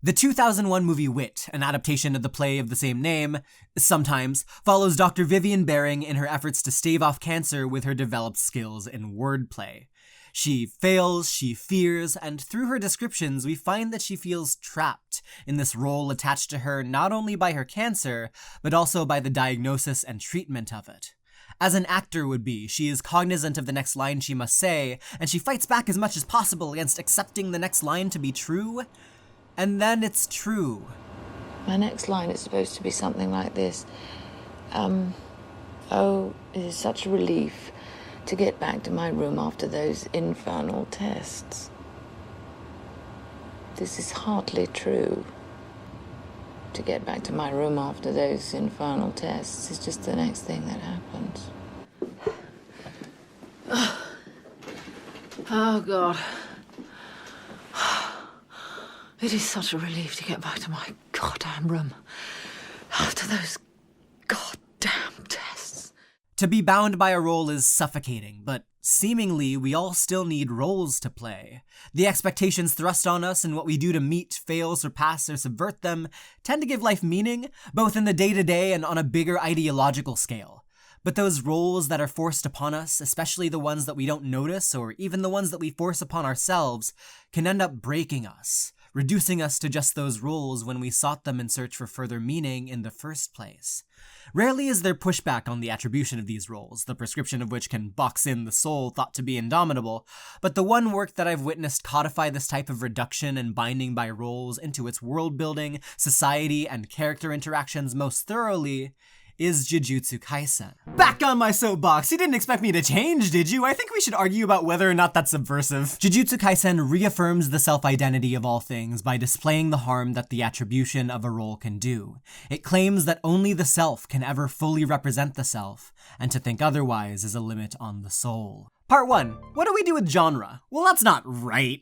The 2001 movie Wit, an adaptation of the play of the same name, sometimes follows Dr. Vivian Baring in her efforts to stave off cancer with her developed skills in wordplay. She fails, she fears, and through her descriptions we find that she feels trapped in this role attached to her not only by her cancer, but also by the diagnosis and treatment of it. As an actor would be, she is cognizant of the next line she must say, and she fights back as much as possible against accepting the next line to be true. And then it's true. My next line is supposed to be something like this. Oh, it is such a relief to get back to my room after those infernal tests. This is hardly true. To get back to my room after those infernal tests is just the next thing that happens. Oh, God. It is such a relief to get back to my goddamn room after those goddamn tests. To be bound by a role is suffocating, but seemingly we all still need roles to play. The expectations thrust on us and what we do to meet, fail, surpass, or subvert them tend to give life meaning, both in the day-to-day and on a bigger ideological scale. But those roles that are forced upon us, especially the ones that we don't notice or even the ones that we force upon ourselves, can end up breaking us, reducing us to just those roles when we sought them in search for further meaning in the first place. Rarely is there pushback on the attribution of these roles, the prescription of which can box in the soul thought to be indomitable, but the one work that I've witnessed codify this type of reduction and binding by roles into its world-building, society, and character interactions most thoroughly is Jujutsu Kaisen. Back on my soapbox, you didn't expect me to change, did you? I think we should argue about whether or not that's subversive. Jujutsu Kaisen reaffirms the self-identity of all things by displaying the harm that the attribution of a role can do. It claims that only the self can ever fully represent the self, and to think otherwise is a limit on the soul. Part 1. What do we do with genre? Well, that's not right?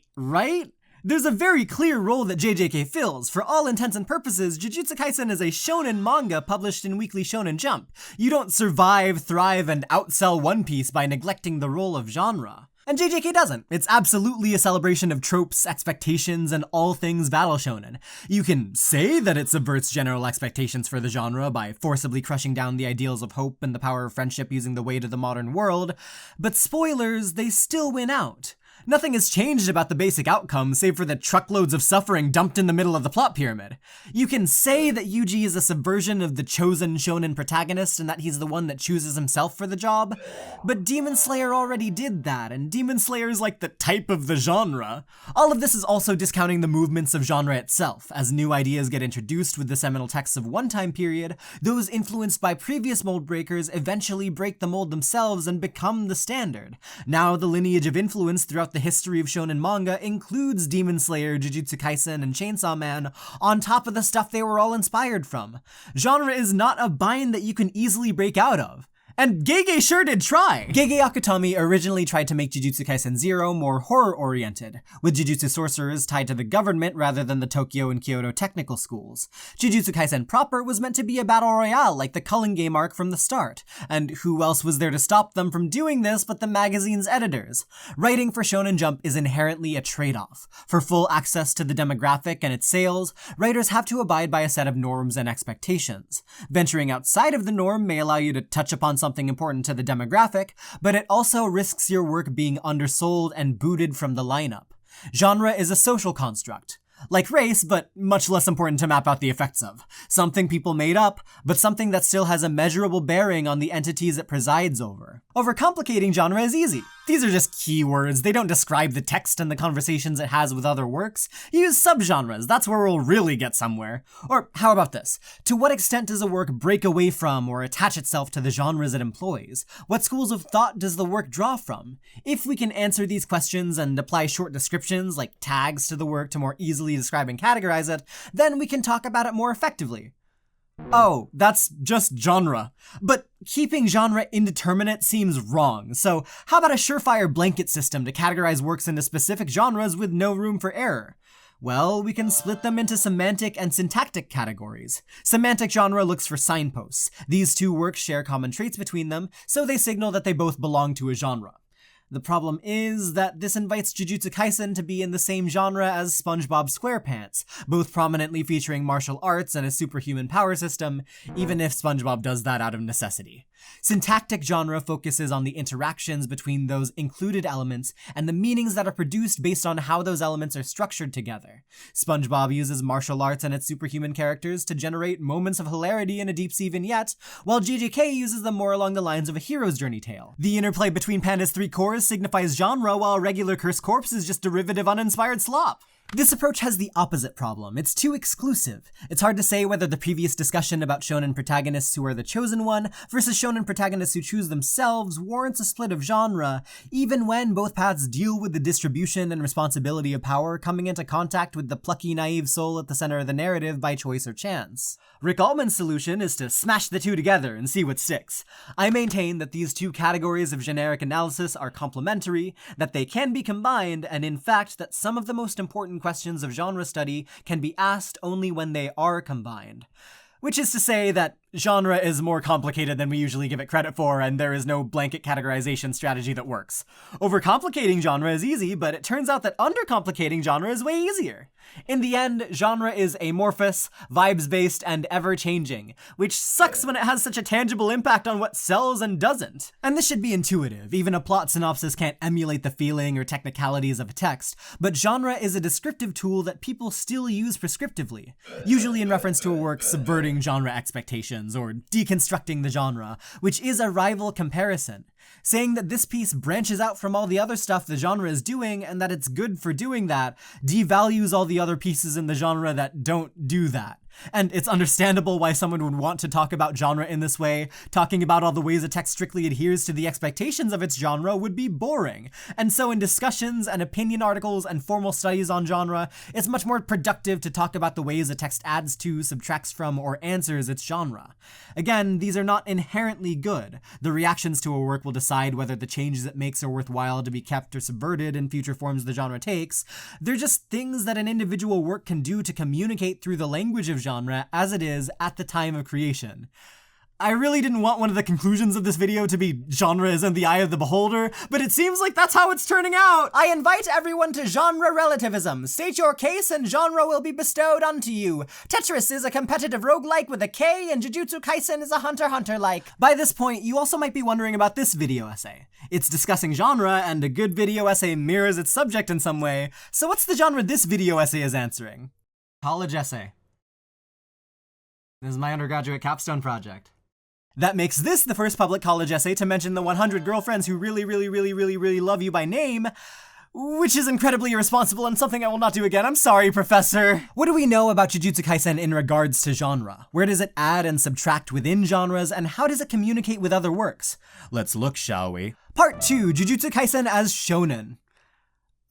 There's a very clear role that JJK fills. For all intents and purposes, Jujutsu Kaisen is a shonen manga published in Weekly Shonen Jump. You don't survive, thrive, and outsell One Piece by neglecting the role of genre. And JJK doesn't. It's absolutely a celebration of tropes, expectations, and all things battle shonen. You can say that it subverts general expectations for the genre by forcibly crushing down the ideals of hope and the power of friendship using the weight of the modern world, but spoilers, they still win out. Nothing has changed about the basic outcome, save for the truckloads of suffering dumped in the middle of the plot pyramid. You can say that Yuji is a subversion of the chosen shonen protagonist and that he's the one that chooses himself for the job, but Demon Slayer already did that, and Demon Slayer is like the type of the genre. All of this is also discounting the movements of genre itself. As new ideas get introduced with the seminal texts of one time period, those influenced by previous mold breakers eventually break the mold themselves and become the standard. Now the lineage of influence throughout the history of shonen manga includes Demon Slayer, Jujutsu Kaisen, and Chainsaw Man, on top of the stuff they were all inspired from. Genre is not a bind that you can easily break out of. And Gege sure did try! Gege Akutami originally tried to make Jujutsu Kaisen 0 more horror-oriented, with Jujutsu sorcerers tied to the government rather than the Tokyo and Kyoto technical schools. Jujutsu Kaisen proper was meant to be a battle royale like the Culling Game arc from the start, and who else was there to stop them from doing this but the magazine's editors? Writing for Shonen Jump is inherently a trade-off. For full access to the demographic and its sales, writers have to abide by a set of norms and expectations. Venturing outside of the norm may allow you to touch upon something important to the demographic, but it also risks your work being undersold and booted from the lineup. Genre is a social construct. Like race, but much less important to map out the effects of. Something people made up, but something that still has a measurable bearing on the entities it presides over. Overcomplicating genre is easy. These are just keywords, they don't describe the text and the conversations it has with other works. Use subgenres, that's where we'll really get somewhere. Or how about this? To what extent does a work break away from or attach itself to the genres it employs? What schools of thought does the work draw from? If we can answer these questions and apply short descriptions like tags to the work to more easily describe and categorize it, then we can talk about it more effectively. Oh, that's just genre. But keeping genre indeterminate seems wrong, so how about a surefire blanket system to categorize works into specific genres with no room for error? Well, we can split them into semantic and syntactic categories. Semantic genre looks for signposts. These two works share common traits between them, so they signal that they both belong to a genre. The problem is that this invites Jujutsu Kaisen to be in the same genre as SpongeBob SquarePants, both prominently featuring martial arts and a superhuman power system, even if SpongeBob does that out of necessity. Syntactic genre focuses on the interactions between those included elements and the meanings that are produced based on how those elements are structured together. SpongeBob uses martial arts and its superhuman characters to generate moments of hilarity in a deep-sea vignette, while JJK uses them more along the lines of a hero's journey tale. The interplay between Panda's three cores signifies genre, while regular Cursed Corpse is just derivative uninspired slop. This approach has the opposite problem. It's too exclusive. It's hard to say whether the previous discussion about shonen protagonists who are the chosen one versus shonen protagonists who choose themselves warrants a split of genre, even when both paths deal with the distribution and responsibility of power coming into contact with the plucky, naive soul at the center of the narrative by choice or chance. Rick Altman's solution is to smash the two together and see what sticks. I maintain that these two categories of generic analysis are complementary, that they can be combined, and in fact that some of the most important questions of genre study can be asked only when they are combined. Which is to say that genre is more complicated than we usually give it credit for, and there is no blanket categorization strategy that works. Overcomplicating genre is easy, but it turns out that undercomplicating genre is way easier. In the end, genre is amorphous, vibes-based, and ever-changing, which sucks when it has such a tangible impact on what sells and doesn't. And this should be intuitive. Even a plot synopsis can't emulate the feeling or technicalities of a text, but genre is a descriptive tool that people still use prescriptively, usually in reference to a work subverting genre expectations or deconstructing the genre, which is a rival comparison. Saying that this piece branches out from all the other stuff the genre is doing and that it's good for doing that devalues all the other pieces in the genre that don't do that. And it's understandable why someone would want to talk about genre in this way. Talking about all the ways a text strictly adheres to the expectations of its genre would be boring. And so in discussions and opinion articles and formal studies on genre, it's much more productive to talk about the ways a text adds to, subtracts from, or answers its genre. Again, these are not inherently good. The reactions to a work will decide whether the changes it makes are worthwhile to be kept or subverted in future forms the genre takes. They're just things that an individual work can do to communicate through the language of genre as it is at the time of creation. I really didn't want one of the conclusions of this video to be genre is in the eye of the beholder, but it seems like that's how it's turning out. I invite everyone to genre relativism. State your case and genre will be bestowed unto you. Tetris is a competitive roguelike with a K, and Jujutsu Kaisen is a Hunter x Hunter-like. By this point, you also might be wondering about this video essay. It's discussing genre, and a good video essay mirrors its subject in some way, so what's the genre this video essay is answering? College essay. This is my undergraduate capstone project. That makes this the first public college essay to mention the 100 girlfriends who really love you by name, which is incredibly irresponsible and something I will not do again. I'm sorry, Professor. What do we know about Jujutsu Kaisen in regards to genre? Where does it add and subtract within genres, and how does it communicate with other works? Let's look, shall we? Part 2, Jujutsu Kaisen as Shounen.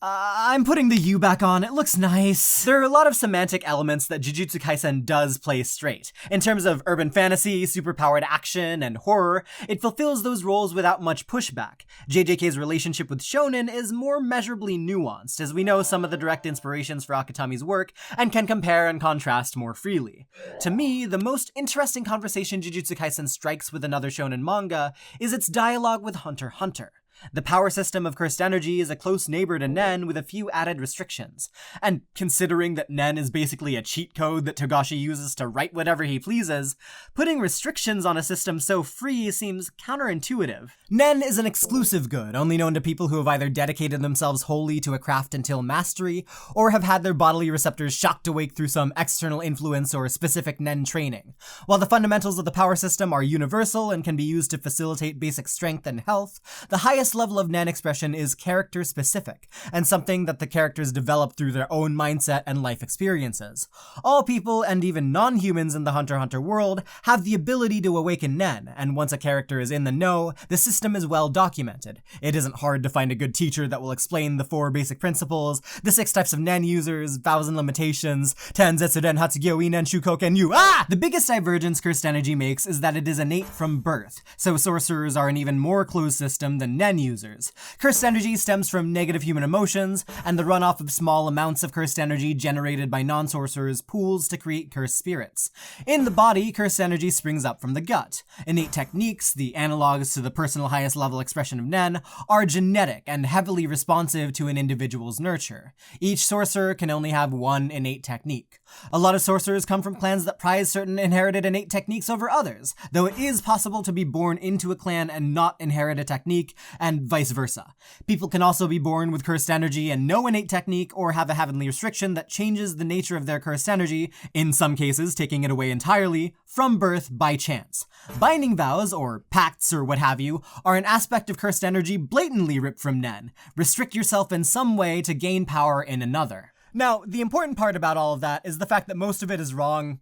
I'm putting the U back on, it looks nice. There are a lot of semantic elements that Jujutsu Kaisen does play straight. In terms of urban fantasy, superpowered action, and horror, it fulfills those roles without much pushback. JJK's relationship with Shounen is more measurably nuanced, as we know some of the direct inspirations for Akutami's work, and can compare and contrast more freely. To me, the most interesting conversation Jujutsu Kaisen strikes with another Shounen manga is its dialogue with Hunter x Hunter. The power system of cursed energy is a close neighbor to Nen with a few added restrictions. And considering that Nen is basically a cheat code that Togashi uses to write whatever he pleases, putting restrictions on a system so free seems counterintuitive. Nen is an exclusive good, only known to people who have either dedicated themselves wholly to a craft until mastery, or have had their bodily receptors shocked awake through some external influence or specific Nen training. While the fundamentals of the power system are universal and can be used to facilitate basic strength and health, the highest level of Nen expression is character specific, and something that the characters develop through their own mindset and life experiences. All people, and even non-humans in the Hunter x Hunter world, have the ability to awaken Nen, and once a character is in the know, the system is well documented. It isn't hard to find a good teacher that will explain the 4 basic principles, the 6 types of Nen users, vows and limitations, Tenzetsuren Hatsugyo Inen Shukoken Yu. The biggest divergence cursed energy makes is that it is innate from birth, so sorcerers are an even more closed system than Nen users. Cursed energy stems from negative human emotions, and the runoff of small amounts of cursed energy generated by non-sorcerers pools to create cursed spirits. In the body, cursed energy springs up from the gut. Innate techniques, the analogs to the personal highest level expression of Nen, are genetic and heavily responsive to an individual's nurture. Each sorcerer can only have one innate technique. A lot of sorcerers come from clans that prize certain inherited innate techniques over others, though it is possible to be born into a clan and not inherit a technique, and vice versa. People can also be born with cursed energy and no innate technique, or have a heavenly restriction that changes the nature of their cursed energy, in some cases taking it away entirely, from birth by chance. Binding vows, or pacts or what have you, are an aspect of cursed energy blatantly ripped from Nen. Restrict yourself in some way to gain power in another. Now, the important part about all of that is the fact that most of it is wrong.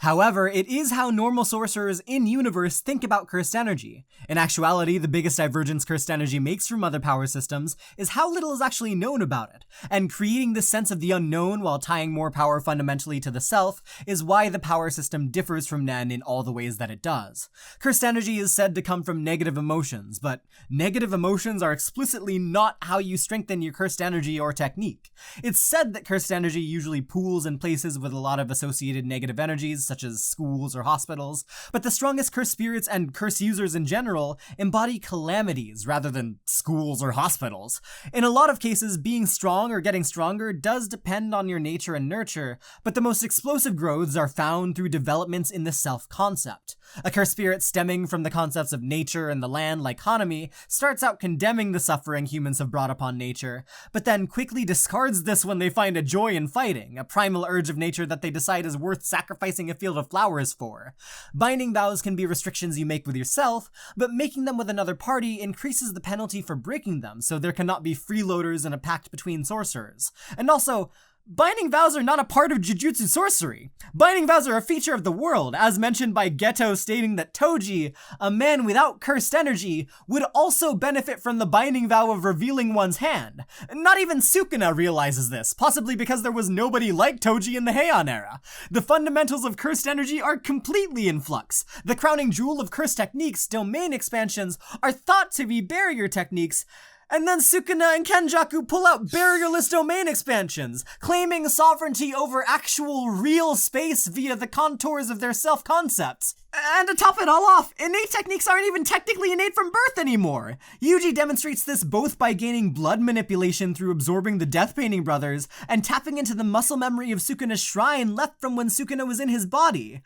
However, it is how normal sorcerers in-universe think about cursed energy. In actuality, the biggest divergence cursed energy makes from other power systems is how little is actually known about it, and creating this sense of the unknown while tying more power fundamentally to the self is why the power system differs from Nen in all the ways that it does. Cursed energy is said to come from negative emotions, but negative emotions are explicitly not how you strengthen your cursed energy or technique. It's said that cursed energy usually pools in places with a lot of associated negative energies, such as schools or hospitals, but the strongest cursed spirits and curse users in general embody calamities rather than schools or hospitals. In a lot of cases, being strong or getting stronger does depend on your nature and nurture, but the most explosive growths are found through developments in the self-concept. A cursed spirit stemming from the concepts of nature and the land, like Hanami, starts out condemning the suffering humans have brought upon nature, but then quickly discards this when they find a joy in fighting, a primal urge of nature that they decide is worth sacrificing a field of flowers for. Binding vows can be restrictions you make with yourself, but making them with another party increases the penalty for breaking them, so there cannot be freeloaders in a pact between sorcerers. And also, binding vows are not a part of Jujutsu sorcery. Binding vows are a feature of the world, as mentioned by Geto stating that Toji, a man without cursed energy, would also benefit from the binding vow of revealing one's hand. Not even Sukuna realizes this, possibly because there was nobody like Toji in the Heian era. The fundamentals of cursed energy are completely in flux. The crowning jewel of cursed techniques, domain expansions, are thought to be barrier techniques, and then Sukuna and Kenjaku pull out barrierless domain expansions, claiming sovereignty over actual real space via the contours of their self-concepts. And to top it all off, innate techniques aren't even technically innate from birth anymore. Yuji demonstrates this both by gaining blood manipulation through absorbing the Death Painting Brothers, and tapping into the muscle memory of Sukuna's shrine left from when Sukuna was in his body.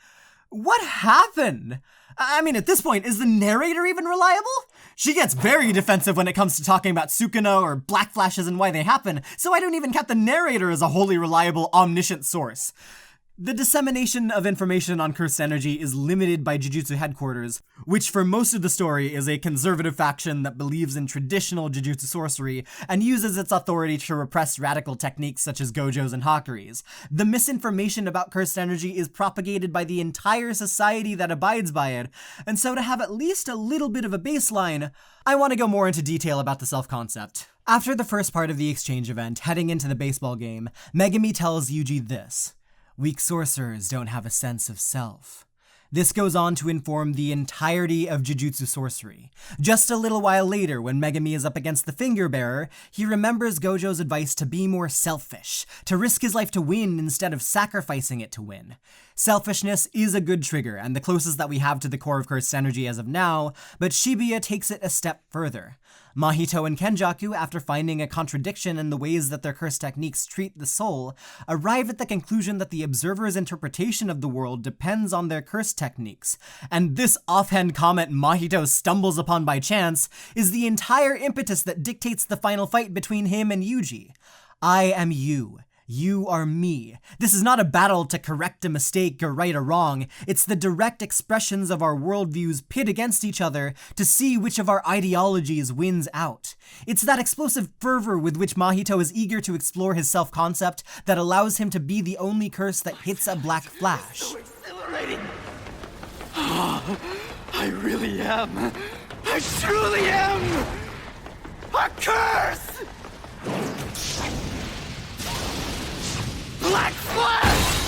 What happened? I mean, at this point, is the narrator even reliable? She gets very defensive when it comes to talking about Sukuna or black flashes and why they happen, so I don't even count the narrator as a wholly reliable, omniscient source. The dissemination of information on cursed energy is limited by Jujutsu headquarters, which for most of the story is a conservative faction that believes in traditional Jujutsu sorcery and uses its authority to repress radical techniques such as Gojos and Hakuris. The misinformation about cursed energy is propagated by the entire society that abides by it, and so to have at least a little bit of a baseline, I want to go more into detail about the self-concept. After the first part of the exchange event, heading into the baseball game, Megumi tells Yuji this: "Weak sorcerers don't have a sense of self." This goes on to inform the entirety of Jujutsu sorcery. Just a little while later, when Megumi is up against the Finger Bearer, he remembers Gojo's advice to be more selfish, to risk his life to win instead of sacrificing it to win. Selfishness is a good trigger, and the closest that we have to the core of cursed energy as of now, but Shibuya takes it a step further. Mahito and Kenjaku, after finding a contradiction in the ways that their cursed techniques treat the soul, arrive at the conclusion that the observer's interpretation of the world depends on their cursed techniques, and this offhand comment Mahito stumbles upon by chance is the entire impetus that dictates the final fight between him and Yuji. I am you. You are me. This is not a battle to correct a mistake or right a wrong. It's the direct expressions of our worldviews pit against each other to see which of our ideologies wins out. It's that explosive fervor with which Mahito is eager to explore his self-concept that allows him to be the only curse that hits a black flash. So exhilarating. Oh, I really am. I truly am a curse! Black flash!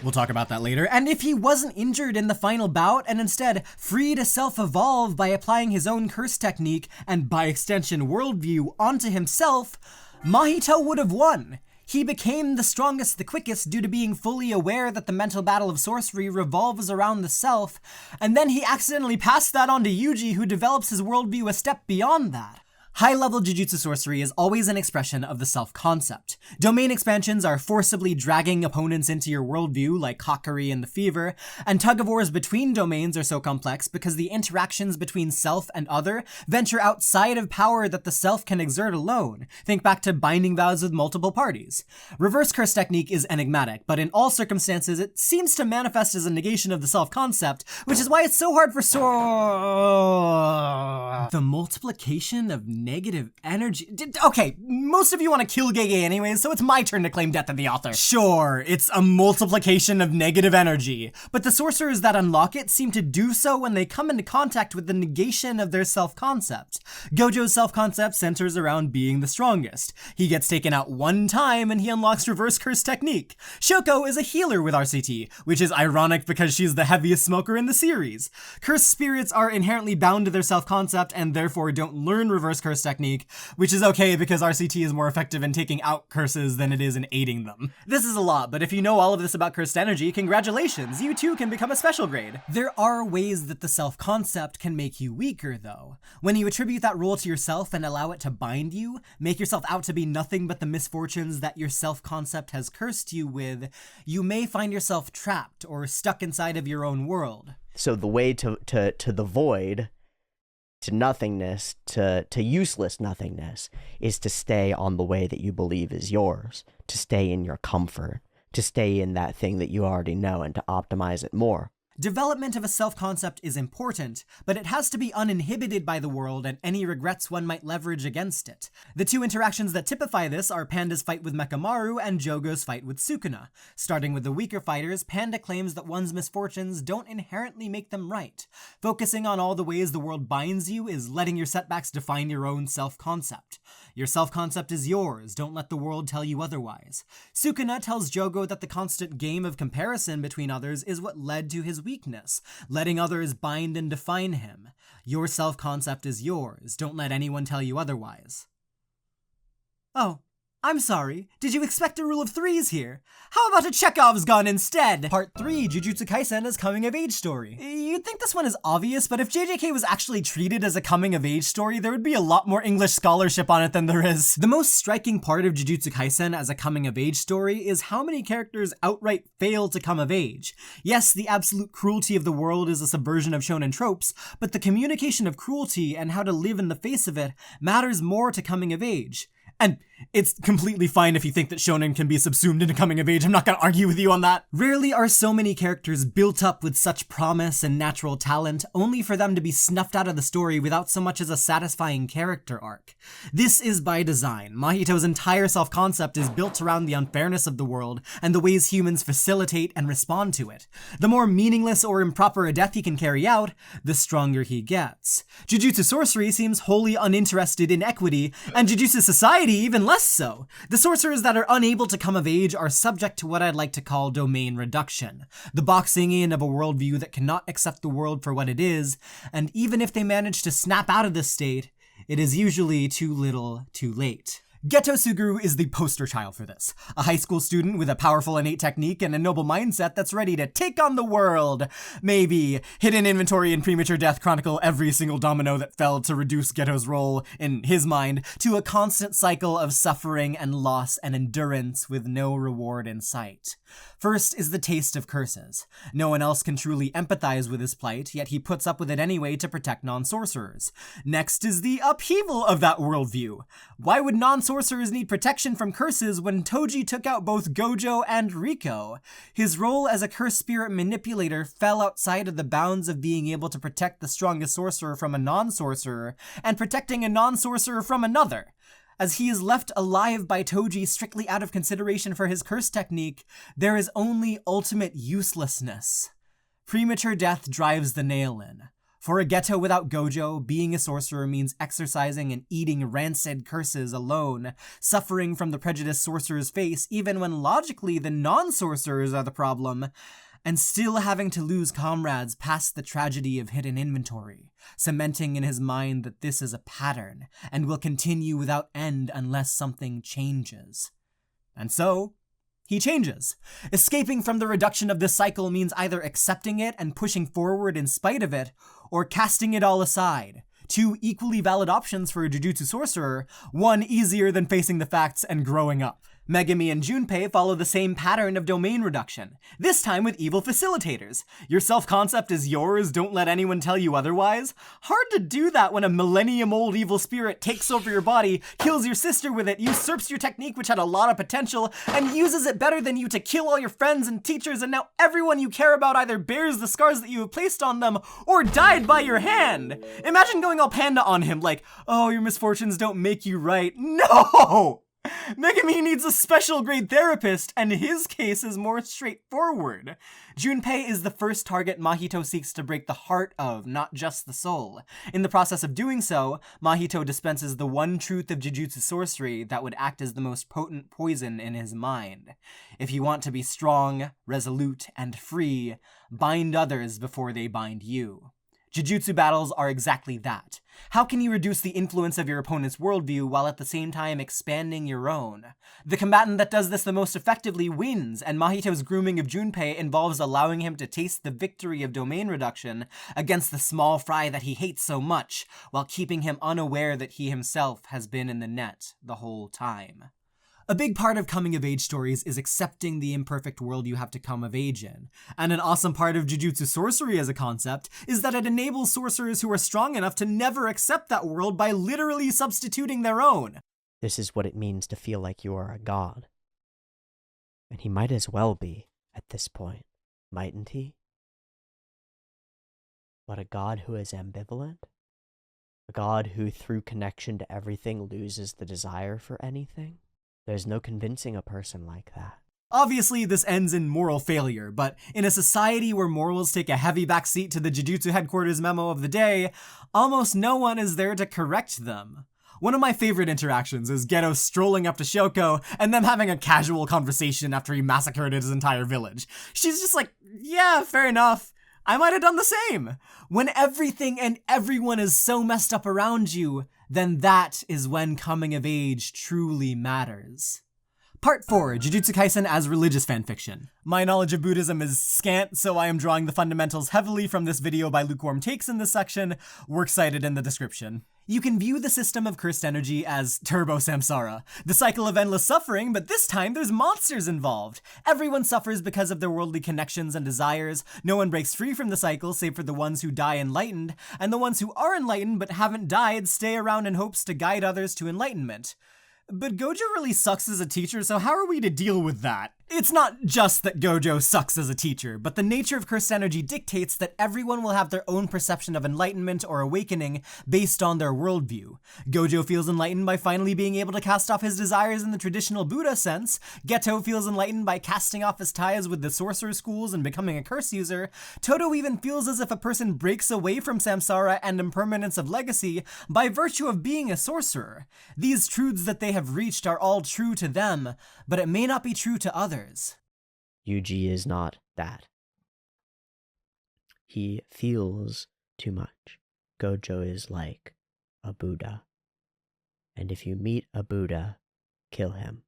We'll talk about that later. And if he wasn't injured in the final bout and instead free to self-evolve by applying his own curse technique and by extension worldview onto himself, Mahito would have won. He became the strongest the quickest due to being fully aware that the mental battle of sorcery revolves around the self, and then he accidentally passed that on to Yuji, who develops his worldview a step beyond that. High-level Jujutsu sorcery is always an expression of the self-concept. Domain expansions are forcibly dragging opponents into your worldview, like Hakari and the Fever, and tug-of-wars between domains are so complex because the interactions between self and other venture outside of power that the self can exert alone. Think back to binding vows with multiple parties. Reverse curse technique is enigmatic, but in all circumstances it seems to manifest as a negation of the self-concept, which is why it's so hard for the multiplication of negative energy. Okay, most of you want to kill Gege anyways, so it's my turn to claim death of the author. Sure, it's a multiplication of negative energy, but the sorcerers that unlock it seem to do so when they come into contact with the negation of their self-concept. Gojo's self-concept centers around being the strongest. He gets taken out one time and he unlocks reverse curse technique. Shoko is a healer with RCT, which is ironic because she's the heaviest smoker in the series. Cursed spirits are inherently bound to their self-concept and therefore don't learn reverse curse technique, which is okay because RCT is more effective in taking out curses than it is in aiding them. This is a lot, but if you know all of this about cursed energy, congratulations, you too can become a special grade. There are ways that the self-concept can make you weaker, though. When you attribute that role to yourself and allow it to bind you, make yourself out to be nothing but the misfortunes that your self-concept has cursed you with, you may find yourself trapped or stuck inside of your own world. So the way to the void, to nothingness, to useless nothingness, is to stay on the way that you believe is yours, to stay in your comfort, to stay in that thing that you already know and to optimize it more. Development of a self-concept is important, but it has to be uninhibited by the world and any regrets one might leverage against it. The two interactions that typify this are Panda's fight with Mekamaru and Jogo's fight with Sukuna. Starting with the weaker fighters, Panda claims that one's misfortunes don't inherently make them right. Focusing on all the ways the world binds you is letting your setbacks define your own self-concept. Your self-concept is yours, don't let the world tell you otherwise. Sukuna tells Jogo that the constant game of comparison between others is what led to his weakness, letting others bind and define him. Your self-concept is yours, don't let anyone tell you otherwise. Oh, I'm sorry, did you expect a rule of threes here? How about a Chekhov's gun instead? Part 3, Jujutsu Kaisen as coming-of-age story. You'd think this one is obvious, but if JJK was actually treated as a coming-of-age story, there would be a lot more English scholarship on it than there is. The most striking part of Jujutsu Kaisen as a coming-of-age story is how many characters outright fail to come of age. Yes, the absolute cruelty of the world is a subversion of shonen tropes, but the communication of cruelty and how to live in the face of it matters more to coming of age. And it's completely fine if you think that shonen can be subsumed into coming of age. I'm not gonna argue with you on that. Rarely are so many characters built up with such promise and natural talent, only for them to be snuffed out of the story without so much as a satisfying character arc. This is by design. Mahito's entire self-concept is built around the unfairness of the world and the ways humans facilitate and respond to it. The more meaningless or improper a death he can carry out, the stronger he gets. Jujutsu sorcery seems wholly uninterested in equity, and Jujutsu society even less so. The sorcerers that are unable to come of age are subject to what I'd like to call domain reduction, the boxing in of a worldview that cannot accept the world for what it is, and even if they manage to snap out of this state, it is usually too little, too late. Geto Suguru is the poster child for this. A high school student with a powerful innate technique and a noble mindset that's ready to take on the world. Maybe hidden inventory and premature death chronicle every single domino that fell to reduce Geto's role, in his mind, to a constant cycle of suffering and loss and endurance with no reward in sight. First is the taste of curses. No one else can truly empathize with his plight, yet he puts up with it anyway to protect non-sorcerers. Next is the upheaval of that worldview. Why would non-sorcerers need protection from curses when Toji took out both Gojo and Riko? His role as a curse spirit manipulator fell outside of the bounds of being able to protect the strongest sorcerer from a non-sorcerer, and protecting a non-sorcerer from another. As he is left alive by Toji strictly out of consideration for his curse technique, there is only ultimate uselessness. Premature death drives the nail in. For a Geto without Gojo, being a sorcerer means exercising and eating rancid curses alone, suffering from the prejudiced sorcerers face even when logically the non-sorcerers are the problem, and still having to lose comrades past the tragedy of hidden inventory, cementing in his mind that this is a pattern and will continue without end unless something changes. And so, he changes. Escaping from the reduction of this cycle means either accepting it and pushing forward in spite of it, or casting it all aside. Two equally valid options for a Jujutsu sorcerer, one easier than facing the facts and growing up. Megumi and Junpei follow the same pattern of domain reduction, this time with evil facilitators. Your self-concept is yours, don't let anyone tell you otherwise. Hard to do that when a millennium-old evil spirit takes over your body, kills your sister with it, usurps your technique which had a lot of potential, and uses it better than you to kill all your friends and teachers, and now everyone you care about either bears the scars that you have placed on them, or died by your hand! Imagine going all panda on him, like, oh, your misfortunes don't make you right. No! Megumi needs a special grade therapist, and his case is more straightforward. Junpei is the first target Mahito seeks to break the heart of, not just the soul. In the process of doing so, Mahito dispenses the one truth of Jujutsu sorcery that would act as the most potent poison in his mind. If you want to be strong, resolute, and free, bind others before they bind you. Jujutsu battles are exactly that. How can you reduce the influence of your opponent's worldview while at the same time expanding your own? The combatant that does this the most effectively wins, and Mahito's grooming of Junpei involves allowing him to taste the victory of domain reduction against the small fry that he hates so much, while keeping him unaware that he himself has been in the net the whole time. A big part of coming-of-age stories is accepting the imperfect world you have to come of age in. And an awesome part of Jujutsu sorcery as a concept is that it enables sorcerers who are strong enough to never accept that world by literally substituting their own. This is what it means to feel like you are a god. And he might as well be at this point, mightn't he? But a god who is ambivalent? A god who, through connection to everything, loses the desire for anything? There's no convincing a person like that. Obviously, this ends in moral failure, but in a society where morals take a heavy backseat to the Jujutsu headquarters memo of the day, almost no one is there to correct them. One of my favorite interactions is Geto strolling up to Shoko and them having a casual conversation after he massacred his entire village. She's just like, yeah, fair enough. I might have done the same. When everything and everyone is so messed up around you, then that is when coming of age truly matters. Part 4, Jujutsu Kaisen as religious fanfiction. My knowledge of Buddhism is scant, so I am drawing the fundamentals heavily from this video by Lukewarm Takes in this section, works cited in the description. You can view the system of cursed energy as Turbo Samsara, the cycle of endless suffering, but this time there's monsters involved. Everyone suffers because of their worldly connections and desires, no one breaks free from the cycle save for the ones who die enlightened, and the ones who are enlightened but haven't died stay around in hopes to guide others to enlightenment. But Gojo really sucks as a teacher, so how are we to deal with that? It's not just that Gojo sucks as a teacher, but the nature of cursed energy dictates that everyone will have their own perception of enlightenment or awakening based on their worldview. Gojo feels enlightened by finally being able to cast off his desires in the traditional Buddha sense. Geto feels enlightened by casting off his ties with the sorcerer schools and becoming a curse user. Todo even feels as if a person breaks away from samsara and impermanence of legacy by virtue of being a sorcerer. These truths that they have reached are all true to them, but it may not be true to others. Yuji is not that. He feels too much. Gojo is like a Buddha. And if you meet a Buddha, kill him.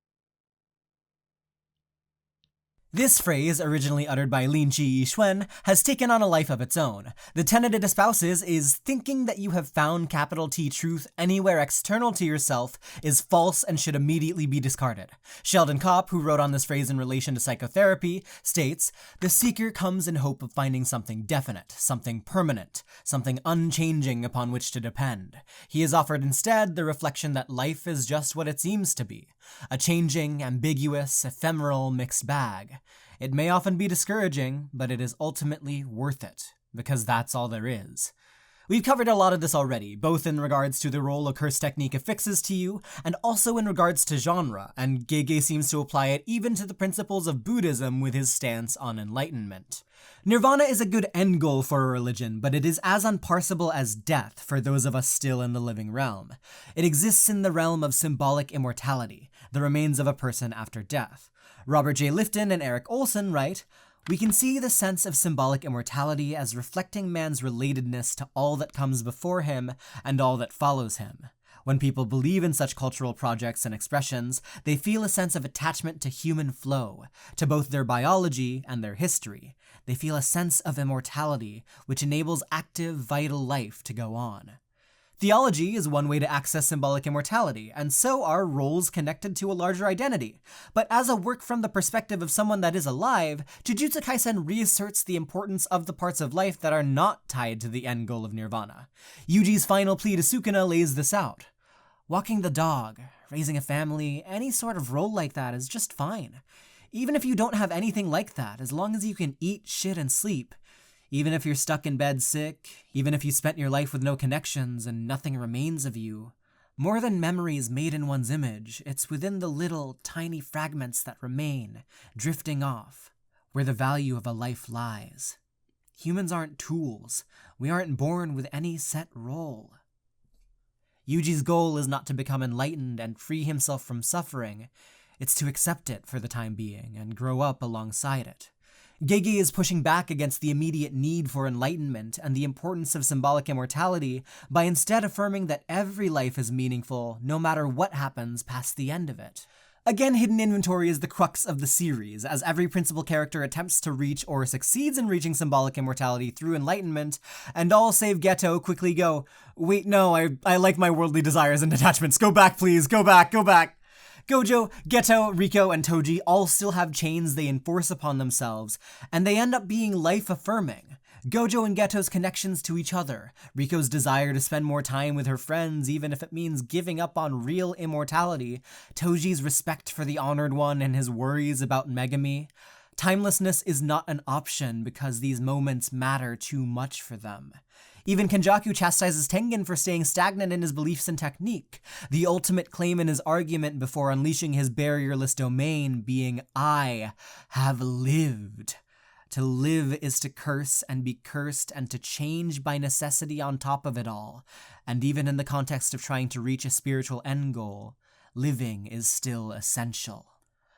This phrase, originally uttered by Lin Chi Yixuan, has taken on a life of its own. The tenet it espouses is thinking that you have found capital T truth anywhere external to yourself is false and should immediately be discarded. Sheldon Kopp, who wrote on this phrase in relation to psychotherapy, states, "The seeker comes in hope of finding something definite, something permanent, something unchanging upon which to depend. He is offered instead the reflection that life is just what it seems to be, a changing, ambiguous, ephemeral, mixed bag. It may often be discouraging, but it is ultimately worth it, because that's all there is. We've covered a lot of this already, both in regards to the role a curse technique affixes to you, and also in regards to genre, and Gege seems to apply it even to the principles of Buddhism with his stance on enlightenment. Nirvana is a good end goal for a religion, but it is as unparsable as death for those of us still in the living realm. It exists in the realm of symbolic immortality, the remains of a person after death. Robert J. Lifton and Eric Olson write, "We can see the sense of symbolic immortality as reflecting man's relatedness to all that comes before him and all that follows him. When people believe in such cultural projects and expressions, they feel a sense of attachment to human flow, to both their biology and their history. They feel a sense of immortality, which enables active, vital life to go on." Theology is one way to access symbolic immortality, and so are roles connected to a larger identity. But as a work from the perspective of someone that is alive, Jujutsu Kaisen reasserts the importance of the parts of life that are not tied to the end goal of nirvana. Yuji's final plea to Sukuna lays this out. Walking the dog, raising a family, any sort of role like that is just fine. Even if you don't have anything like that, as long as you can eat, shit, and sleep, even if you're stuck in bed sick, even if you spent your life with no connections and nothing remains of you, more than memories made in one's image, it's within the little, tiny fragments that remain, drifting off, where the value of a life lies. Humans aren't tools. We aren't born with any set role. Yuji's goal is not to become enlightened and free himself from suffering. It's to accept it for the time being and grow up alongside it. Gege is pushing back against the immediate need for enlightenment and the importance of symbolic immortality by instead affirming that every life is meaningful no matter what happens past the end of it. Again, hidden inventory is the crux of the series, as every principal character attempts to reach or succeeds in reaching symbolic immortality through enlightenment, and all save Geto quickly go, "Wait, no, I like my worldly desires and attachments, go back please, go back. Gojo, Geto, Riko, and Toji all still have chains they enforce upon themselves, and they end up being life-affirming. Gojo and Geto's connections to each other, Riko's desire to spend more time with her friends even if it means giving up on real immortality, Toji's respect for the Honored One and his worries about Megami. Timelessness is not an option because these moments matter too much for them. Even Kenjaku chastises Tengen for staying stagnant in his beliefs and technique, the ultimate claim in his argument before unleashing his barrierless domain being, "I have lived." To live is to curse and be cursed and to change by necessity on top of it all, and even in the context of trying to reach a spiritual end goal, living is still essential.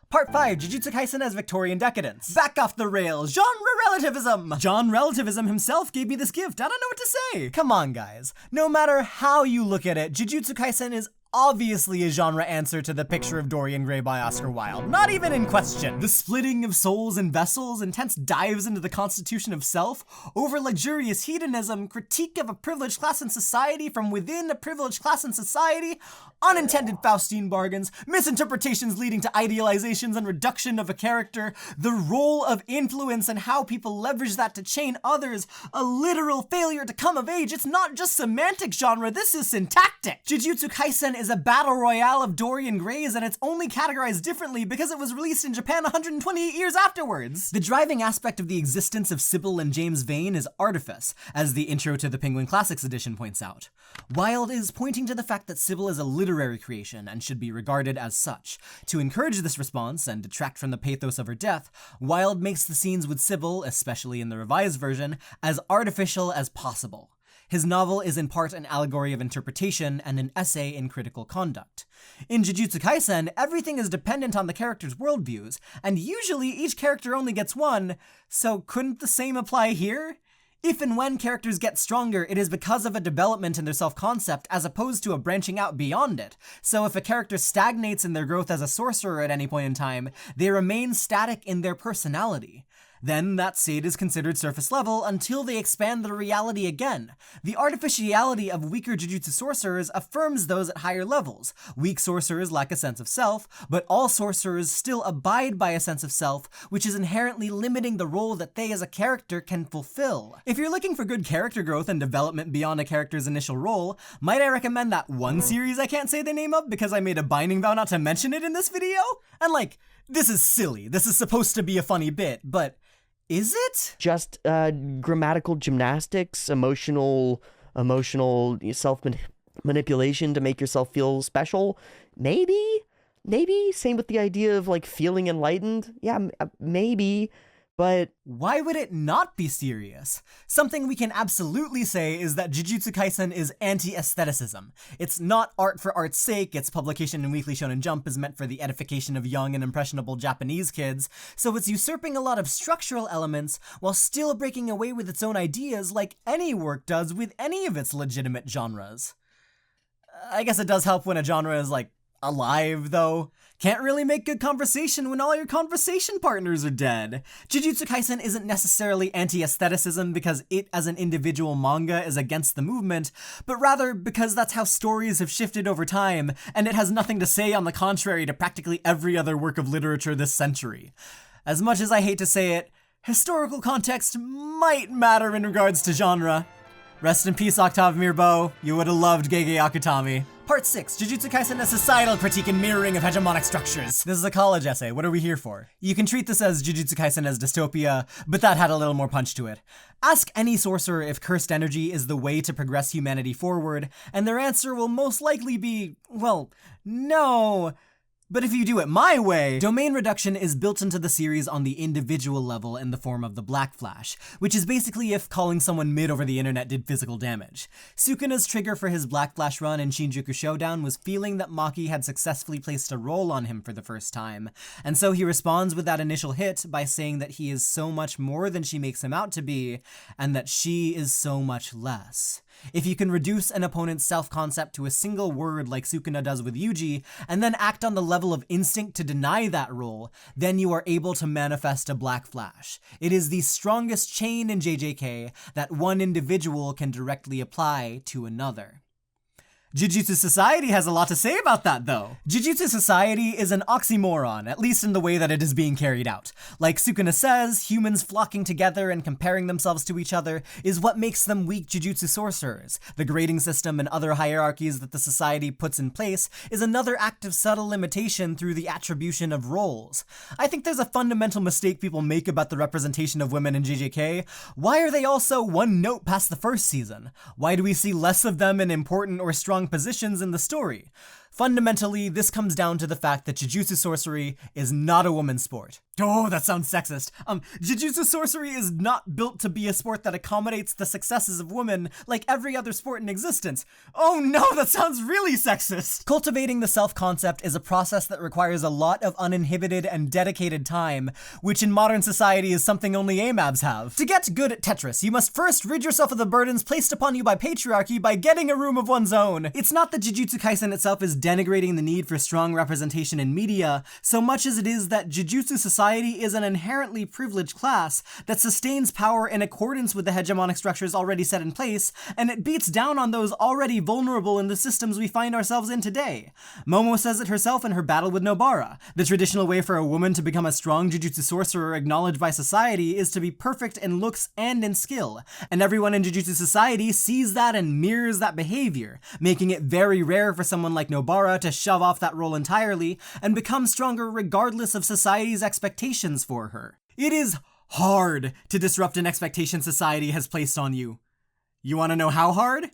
Part 5, Jujutsu Kaisen as Victorian Decadence. Back off the rails, genre relativism! John Relativism himself gave me this gift, I don't know what to say! Come on guys, no matter how you look at it, Jujutsu Kaisen is obviously a genre answer to The Picture of Dorian Gray by Oscar Wilde, not even in question. The splitting of souls and vessels, intense dives into the constitution of self, over luxurious hedonism, critique of a privileged class in society from within a privileged class in society, unintended Faustine bargains, misinterpretations leading to idealizations and reduction of a character, the role of influence and how people leverage that to chain others, a literal failure to come of age. It's not just semantic genre, this is syntactic. Jujutsu Kaisen is a battle royale of Dorian Grays, and it's only categorized differently because it was released in Japan 128 years afterwards. The driving aspect of the existence of Sybil and James Vane is artifice, as the intro to the Penguin Classics edition points out. Wilde is pointing to the fact that Sybil is a literary creation and should be regarded as such. To encourage this response and detract from the pathos of her death, Wilde makes the scenes with Sybil, especially in the revised version, as artificial as possible. His novel is in part an allegory of interpretation and an essay in critical conduct. In Jujutsu Kaisen, everything is dependent on the character's worldviews, and usually each character only gets one, so couldn't the same apply here? If and when characters get stronger, it is because of a development in their self-concept as opposed to a branching out beyond it. So if a character stagnates in their growth as a sorcerer at any point in time, they remain static in their personality. Then that state is considered surface level until they expand their reality again. The artificiality of weaker Jujutsu sorcerers affirms those at higher levels. Weak sorcerers lack a sense of self, but all sorcerers still abide by a sense of self, which is inherently limiting the role that they as a character can fulfill. If you're looking for good character growth and development beyond a character's initial role, might I recommend that one series I can't say the name of because I made a binding vow not to mention it in this video? And this is silly. This is supposed to be a funny bit, but is it? Just grammatical gymnastics, emotional emotional self-manipulation to make yourself feel special? Maybe. Same with the idea of, like, feeling enlightened. Yeah, maybe. But why would it not be serious? Something we can absolutely say is that Jujutsu Kaisen is anti-aestheticism. It's not art for art's sake, its publication in Weekly Shonen Jump is meant for the edification of young and impressionable Japanese kids, so it's usurping a lot of structural elements while still breaking away with its own ideas like any work does with any of its legitimate genres. I guess it does help when a genre is, like, alive, though. Can't really make good conversation when all your conversation partners are dead. Jujutsu Kaisen isn't necessarily anti-aestheticism because it as an individual manga is against the movement, but rather because that's how stories have shifted over time, and it has nothing to say on the contrary to practically every other work of literature this century. As much as I hate to say it, historical context might matter in regards to genre. Rest in peace, Octave Mirbeau. You would have loved Gege Akutami. Part 6, Jujutsu Kaisen, a societal critique and mirroring of hegemonic structures. This is a college essay, what are we here for? You can treat this as Jujutsu Kaisen as dystopia, but that had a little more punch to it. Ask any sorcerer if cursed energy is the way to progress humanity forward, and their answer will most likely be, well, no. But if you do it my way, domain reduction is built into the series on the individual level in the form of the Black Flash, which is basically if calling someone mid over the internet did physical damage. Sukuna's trigger for his Black Flash run in Shinjuku Showdown was feeling that Maki had successfully placed a role on him for the first time, and so he responds with that initial hit by saying that he is so much more than she makes him out to be, and that she is so much less. If you can reduce an opponent's self-concept to a single word like Sukuna does with Yuji, and then act on the level of instinct to deny that role, then you are able to manifest a Black Flash. It is the strongest chain in JJK that one individual can directly apply to another. Jujutsu Society has a lot to say about that, though. Jujutsu Society is an oxymoron, at least in the way that it is being carried out. Like Sukuna says, humans flocking together and comparing themselves to each other is what makes them weak Jujutsu sorcerers. The grading system and other hierarchies that the society puts in place is another act of subtle limitation through the attribution of roles. I think there's a fundamental mistake people make about the representation of women in JJK. Why are they all so one note past the first season? Why do we see less of them in important or strong positions in the story? Fundamentally, this comes down to the fact that Jujutsu sorcery is not a woman's sport. Oh, that sounds sexist. Jujutsu sorcery is not built to be a sport that accommodates the successes of women like every other sport in existence. Oh no, that sounds really sexist. Cultivating the self-concept is a process that requires a lot of uninhibited and dedicated time, which in modern society is something only AMABs have. To get good at Tetris, you must first rid yourself of the burdens placed upon you by patriarchy by getting a room of one's own. It's not that Jujutsu Kaisen itself is denigrating the need for strong representation in media, so much as it is that Jujutsu Society is an inherently privileged class that sustains power in accordance with the hegemonic structures already set in place, and it beats down on those already vulnerable in the systems we find ourselves in today. Momo says it herself in her battle with Nobara. The traditional way for a woman to become a strong Jujutsu sorcerer acknowledged by society is to be perfect in looks and in skill, and everyone in Jujutsu Society sees that and mirrors that behavior, making it very rare for someone like Nobara to shove off that role entirely and become stronger regardless of society's expectations for her. It is hard to disrupt an expectation society has placed on you. You want to know how hard?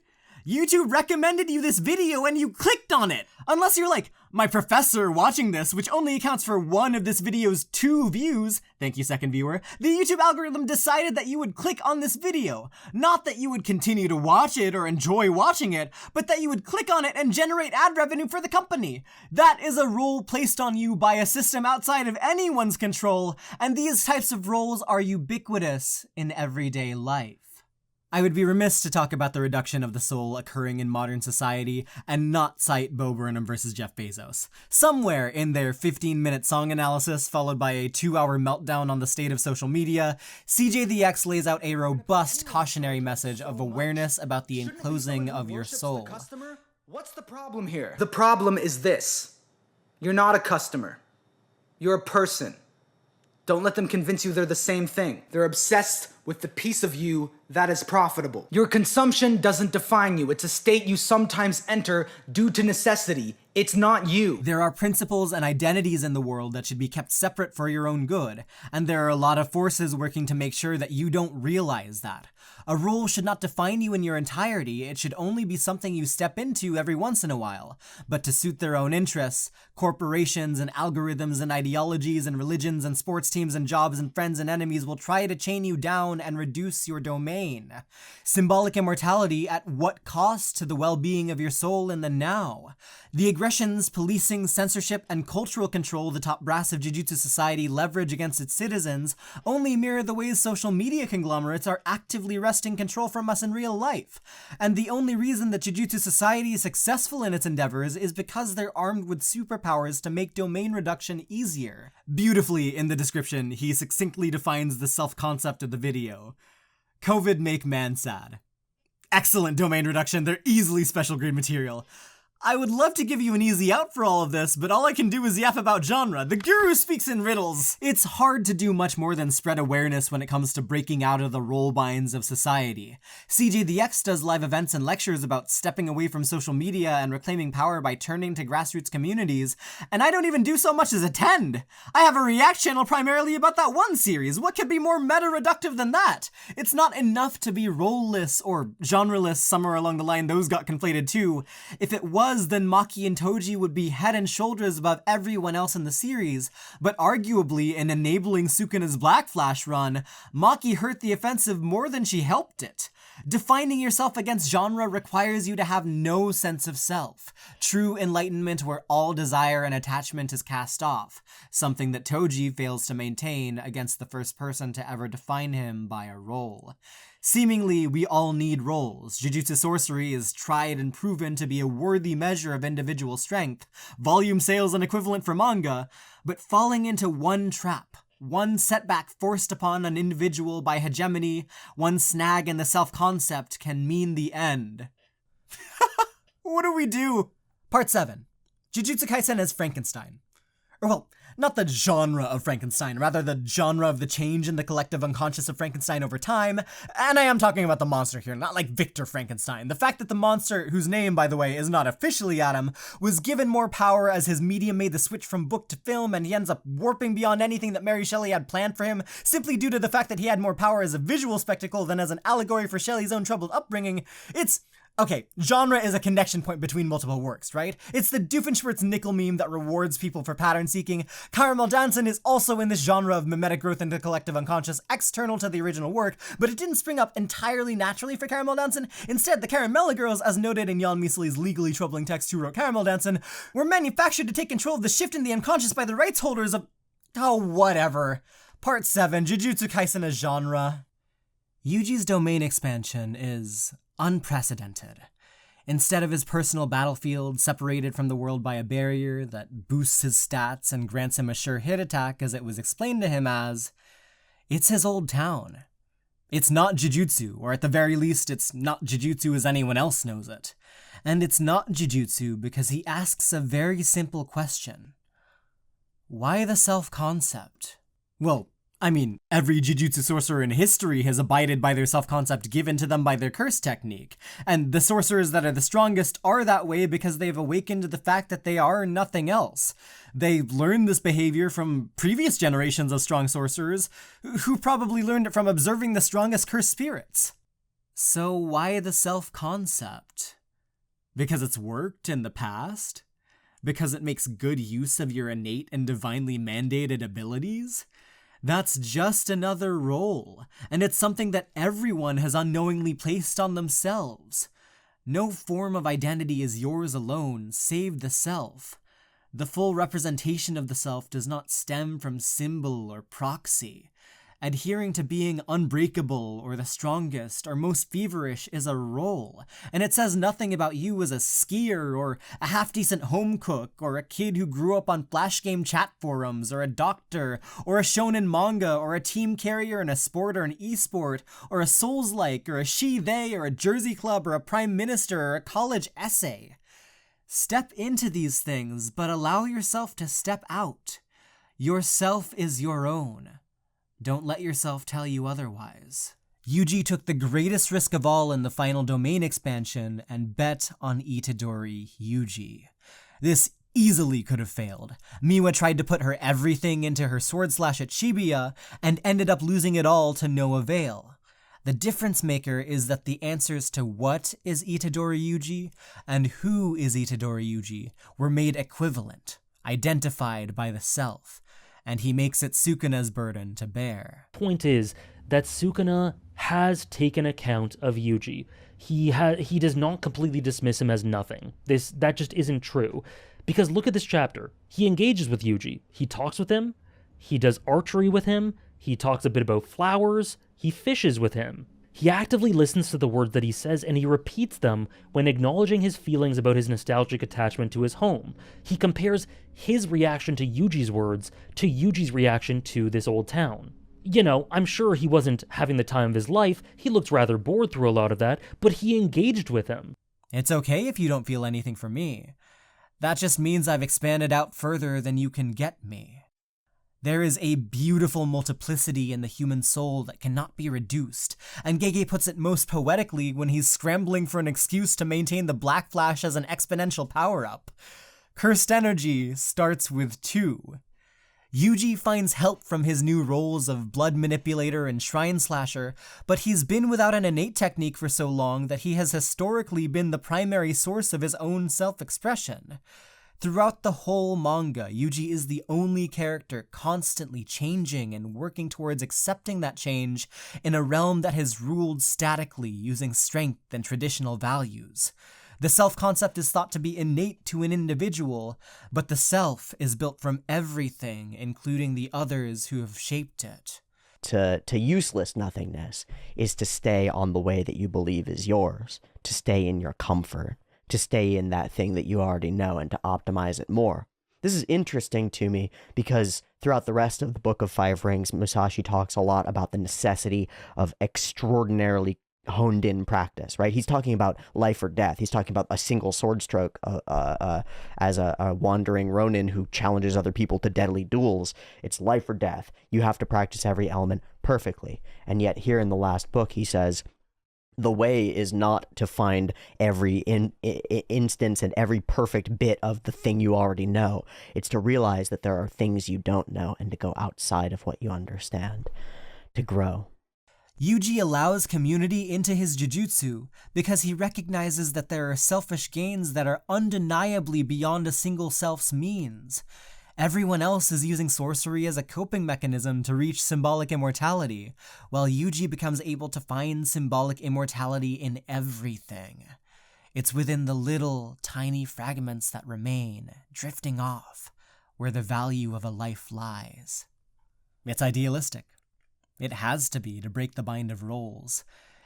YouTube recommended you this video and you clicked on it! Unless you're like my professor watching this, which only accounts for one of this video's 2 views, thank you second viewer, the YouTube algorithm decided that you would click on this video. Not that you would continue to watch it or enjoy watching it, but that you would click on it and generate ad revenue for the company. That is a role placed on you by a system outside of anyone's control, and these types of roles are ubiquitous in everyday life. I would be remiss to talk about the reduction of the soul occurring in modern society and not cite Bo Burnham versus Jeff Bezos. Somewhere in their 15-minute song analysis, followed by a 2-hour meltdown on the state of social media, CJ the X lays out a robust cautionary message of awareness about the enclosing of your soul. What's the problem here? The problem is this. You're not a customer. You're a person. Don't let them convince you they're the same thing. They're obsessed with the piece of you that is profitable. Your consumption doesn't define you. It's a state you sometimes enter due to necessity. It's not you. There are principles and identities in the world that should be kept separate for your own good, and there are a lot of forces working to make sure that you don't realize that. A role should not define you in your entirety, it should only be something you step into every once in a while. But to suit their own interests, corporations and algorithms and ideologies and religions and sports teams and jobs and friends and enemies will try to chain you down and reduce your domain. Symbolic immortality at what cost to the well-being of your soul in the now? The aggressions, policing, censorship, and cultural control the top brass of Jujutsu society leverage against its citizens only mirror the ways social media conglomerates are actively wresting control from us in real life. And the only reason that Jujutsu society is successful in its endeavors is because they're armed with superpowers to make domain reduction easier. Beautifully, in the description, he succinctly defines the self-concept of the video. COVID make man sad. Excellent domain reduction, they're easily special grade material. I would love to give you an easy out for all of this, but all I can do is yap about genre. The guru speaks in riddles. It's hard to do much more than spread awareness when it comes to breaking out of the role binds of society. CJ the X does live events and lectures about stepping away from social media and reclaiming power by turning to grassroots communities, and I don't even do so much as attend. I have a React channel primarily about that one series. What could be more meta-reductive than that? It's not enough to be role-less or genre-less, somewhere along the line those got conflated too. If it was, then Maki and Toji would be head and shoulders above everyone else in the series, but arguably in enabling Sukuna's Black Flash run, Maki hurt the offensive more than she helped it. Defining yourself against genre requires you to have no sense of self. True enlightenment where all desire and attachment is cast off, something that Toji fails to maintain against the first person to ever define him by a role. Seemingly, we all need roles. Jujutsu sorcery is tried and proven to be a worthy measure of individual strength, volume sales and equivalent for manga, but falling into one trap, one setback forced upon an individual by hegemony, one snag in the self-concept can mean the end. What do we do? Part 7. Jujutsu Kaisen as Frankenstein. Or well, not the genre of Frankenstein, rather the genre of the change in the collective unconscious of Frankenstein over time. And I am talking about the monster here, not like Victor Frankenstein. The fact that the monster, whose name, by the way, is not officially Adam, was given more power as his medium made the switch from book to film, and he ends up warping beyond anything that Mary Shelley had planned for him, simply due to the fact that he had more power as a visual spectacle than as an allegory for Shelley's own troubled upbringing. Okay, genre is a connection point between multiple works, right? It's the Doofenshmirtz nickel meme that rewards people for pattern seeking. Caramel Dancing is also in this genre of mimetic growth into collective unconscious external to the original work, but it didn't spring up entirely naturally for Caramel Dancing. Instead, the Caramella Girls, as noted in Jan Misli's legally troubling text Who Wrote Caramel Dancing, were manufactured to take control of the shift in the unconscious by the rights holders of... oh, whatever. Part 7, Jujutsu Kaisen as genre. Yuji's domain expansion is unprecedented. Instead of his personal battlefield separated from the world by a barrier that boosts his stats and grants him a sure hit attack as it was explained to him as, it's his old town. It's not Jujutsu, or at the very least, it's not Jujutsu as anyone else knows it. And it's not Jujutsu because he asks a very simple question. Why the self-concept? Well, I mean, every Jujutsu sorcerer in history has abided by their self-concept given to them by their curse technique, and the sorcerers that are the strongest are that way because they've awakened to the fact that they are nothing else. They've learned this behavior from previous generations of strong sorcerers, who probably learned it from observing the strongest cursed spirits. So why the self-concept? Because it's worked in the past? Because it makes good use of your innate and divinely mandated abilities? That's just another role, and it's something that everyone has unknowingly placed on themselves. No form of identity is yours alone, save the self. The full representation of the self does not stem from symbol or proxy. Adhering to being unbreakable or the strongest or most feverish is a role, and it says nothing about you as a skier or a half-decent home cook or a kid who grew up on Flash game chat forums or a doctor or a Shounen manga or a team carrier in a sport or an e-sport or a Souls-like or a she-they or a Jersey club or a prime minister or a college essay. Step into these things, but allow yourself to step out. Yourself is your own. Don't let yourself tell you otherwise. Yuji took the greatest risk of all in the final domain expansion and bet on Itadori Yuji. This easily could have failed. Miwa tried to put her everything into her sword slash at Shibuya and ended up losing it all to no avail. The difference maker is that the answers to what is Itadori Yuji and who is Itadori Yuji were made equivalent, identified by the self, and he makes it Sukuna's burden to bear. Point is that Sukuna has taken account of Yuji. He does not completely dismiss him as nothing. That just isn't true. Because look at this chapter. He engages with Yuji. He talks with him. He does archery with him. He talks a bit about flowers. He fishes with him. He actively listens to the words that he says, and he repeats them when acknowledging his feelings about his nostalgic attachment to his home. He compares his reaction to Yuji's words to Yuji's reaction to this old town. You know, I'm sure he wasn't having the time of his life. He looked rather bored through a lot of that, but he engaged with him. It's okay if you don't feel anything for me. That just means I've expanded out further than you can get me. There is a beautiful multiplicity in the human soul that cannot be reduced, and Gege puts it most poetically when he's scrambling for an excuse to maintain the Black Flash as an exponential power-up. Cursed energy starts with 2. Yuji finds help from his new roles of blood manipulator and shrine slasher, but he's been without an innate technique for so long that he has historically been the primary source of his own self-expression. Throughout the whole manga, Yuji is the only character constantly changing and working towards accepting that change in a realm that has ruled statically using strength and traditional values. The self-concept is thought to be innate to an individual, but the self is built from everything, including the others who have shaped it. To useless nothingness is to stay on the way that you believe is yours, to stay in your comfort, to stay in that thing that you already know and to optimize it more. This is interesting to me because throughout the rest of the Book of Five Rings, Musashi talks a lot about the necessity of extraordinarily honed in practice, right? He's talking about life or death. He's talking about a single sword stroke as a wandering ronin who challenges other people to deadly duels. It's life or death. You have to practice every element perfectly. And yet here in the last book, he says, the way is not to find every instance and every perfect bit of the thing you already know. It's to realize that there are things you don't know and to go outside of what you understand, to grow. Yuji allows community into his jujutsu because he recognizes that there are selfish gains that are undeniably beyond a single self's means. Everyone else is using sorcery as a coping mechanism to reach symbolic immortality, while Yuji becomes able to find symbolic immortality in everything. It's within the little, tiny fragments that remain, drifting off, where the value of a life lies. It's idealistic. It has to be to break the bind of roles.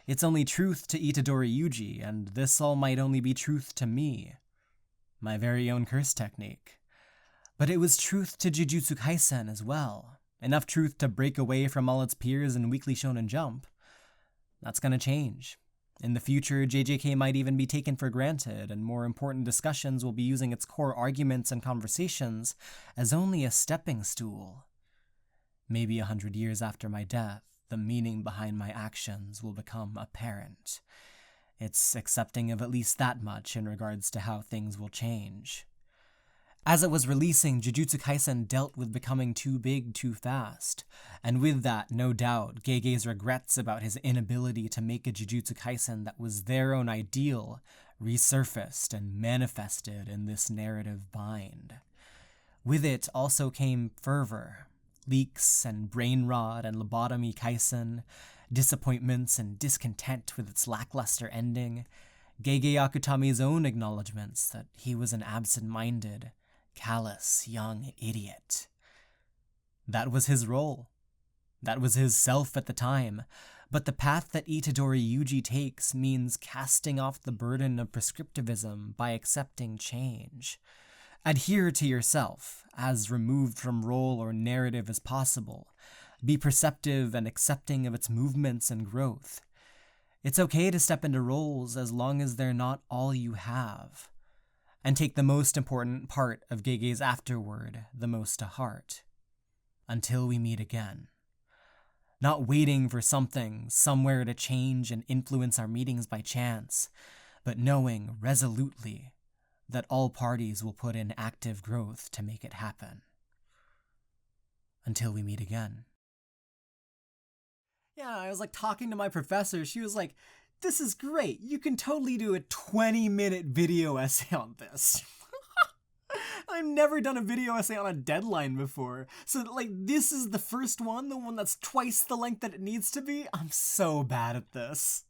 It's only truth to Itadori Yuji, and this all might only be truth to me. My very own curse technique. But it was truth to Jujutsu Kaisen as well. Enough truth to break away from all its peers in Weekly Shonen Jump. That's gonna change. In the future, JJK might even be taken for granted, and more important discussions will be using its core arguments and conversations as only a stepping stool. Maybe 100 years after my death, the meaning behind my actions will become apparent. It's accepting of at least that much in regards to how things will change. As it was releasing, Jujutsu Kaisen dealt with becoming too big too fast, and with that, no doubt, Gege's regrets about his inability to make a Jujutsu Kaisen that was their own ideal resurfaced and manifested in this narrative bind. With it also came fervor, leaks and brain rot and lobotomy Kaisen, disappointments and discontent with its lackluster ending, Gege Akutami's own acknowledgments that he was an absent-minded, callous young idiot. That was his role. That was his self at the time, but the path that Itadori Yuji takes means casting off the burden of prescriptivism by accepting change. Adhere to yourself, as removed from role or narrative as possible. Be perceptive and accepting of its movements and growth. It's okay to step into roles as long as they're not all you have. And take the most important part of Gege's afterword the most to heart. Until we meet again. Not waiting for something somewhere to change and influence our meetings by chance, but knowing resolutely that all parties will put in active growth to make it happen. Until we meet again. Yeah, I was like talking to my professor. She was like, this is great. You can totally do a 20-minute video essay on this. I've never done a video essay on a deadline before. So, like, this is the first one, the one that's twice the length that it needs to be? I'm so bad at this.